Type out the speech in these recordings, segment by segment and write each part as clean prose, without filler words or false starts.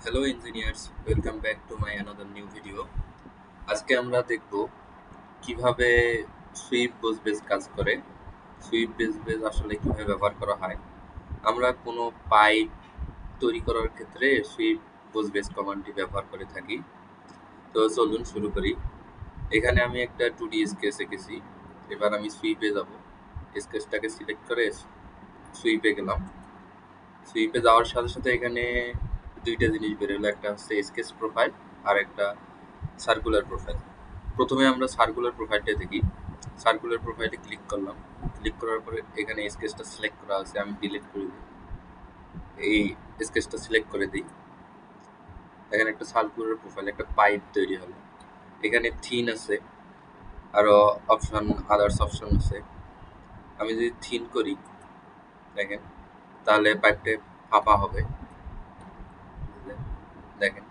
Hello engineers, welcome back to my another new video. আজকে আমরা দেখব কিভাবে সুইপ বোস বেস কাজ করে। সুইপ বেস আসলে কিভাবে ব্যবহার করা হয়। আমরা কোনো পাইপ তৈরি করার ক্ষেত্রে সুইপ বোস বেস কমান্ডটি ব্যবহার করে থাকি। তো চলুন শুরু করি। এখানে আমি একটা 2D স্কেচ এঁকেছি। এবার আমি সুইপে যাব। স্কেচটাকে সিলেক্ট করে সুইপে গেলাম। সুইপে যাওয়ার সাথে সাথে এখানে দুইটা জিনিস বেরোলো, একটা হচ্ছে স্কেচ প্রোফাইল আর একটা সার্কুলার প্রোফাইল। প্রথমে আমরা সার্কুলার প্রোফাইলটা দেখি। সার্কুলার প্রোফাইলে ক্লিক করলাম। ক্লিক করার পরে এখানে স্কেচটা সিলেক্ট করা আছে, আমি ডিলিট করে দিই। এই স্কেচটা সিলেক্ট করে দিই। এখানে একটা সার্কুলার প্রোফাইল, একটা পাইপ তৈরি হলো। এখানে থিন আছে, আরো অপশন আদার্স অপশন আছে। আমি যদি থিন করি দেখেন, তাহলে পাইপটা ফাঁপা হবে। দেখেন,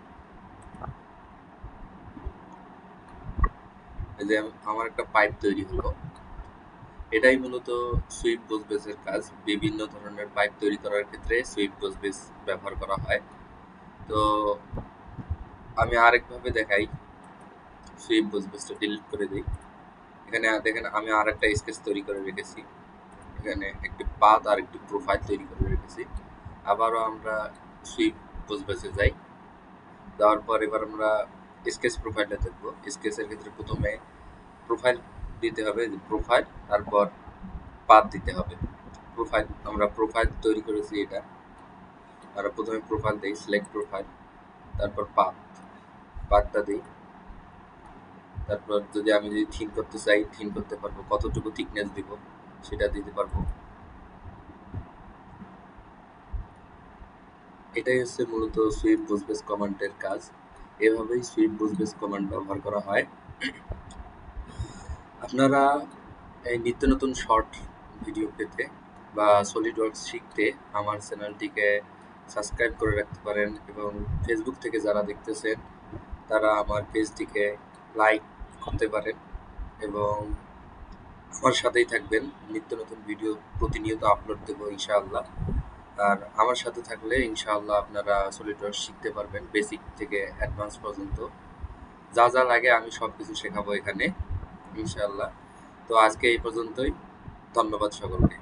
এই যে আমার একটা পাইপ তৈরি হলো। এটাই মূলত সুইপ বোস বেসের কাজ। বিভিন্ন ধরনের পাইপ তৈরি করার ক্ষেত্রে সুইপ বোস বেস ব্যবহার করা হয়। তো আমি আরেকভাবে দেখাই। সুইপ বোস বেসটা ডিলিট করে দিই। এখানে দেখেন আমি আর একটা স্কেচ তৈরি করে রেখেছি। এখানে একটি পাথ আর একটি প্রোফাইল তৈরি করে রেখেছি। আবারও আমরা সুইপ বোস বেসে যাই। যাওয়ার পর এবার আমরা স্কেচ প্রোফাইলটা দেখবো। স্কেচের ক্ষেত্রে প্রথমে প্রোফাইল দিতে হবে, প্রোফাইল, তারপর পাথ দিতে হবে। আমরা প্রোফাইল তৈরি করেছি এটা। আমরা প্রথমে প্রোফাইল দিই, সিলেক্ট প্রোফাইল, তারপর পাথটা দিই। তারপর আমি যদি থিন করতে চাই, থিন করতে পারবো। কতটুকু থিকনেস দিব সেটা দিতে পারবো। এটাই হচ্ছে মূলত সুইপ বোস বেস কমান্ডের কাজ। এভাবেই সুইপ বোস বেস কমান্ড ব্যবহার করা হয়। আপনারা এই নিত্য নতুন শর্ট ভিডিও পেতে বা সলিড ওয়ার্কস শিখতে আমার চ্যানেলটিকে সাবস্ক্রাইব করে রাখতে পারেন, এবং ফেসবুক থেকে যারা দেখতেছেন তারা আমার পেজটিকে লাইক করতে পারেন এবং আমার সাথেই থাকবেন। নিত্য নতুন ভিডিও প্রতিনিয়ত আপলোড দেবো ইনশাআল্লাহ। আর আমার সাথে থাকলে ইনশাআল্লাহ আপনারা সলিড ওয়ার্কস শিখতে পারবেন, বেসিক থেকে অ্যাডভান্স পর্যন্ত। যা যা লাগে আমি সব কিছু শেখাবো এখানে ইনশাআল্লাহ। তো আজকে এই পর্যন্তই। ধন্যবাদ সকলকে।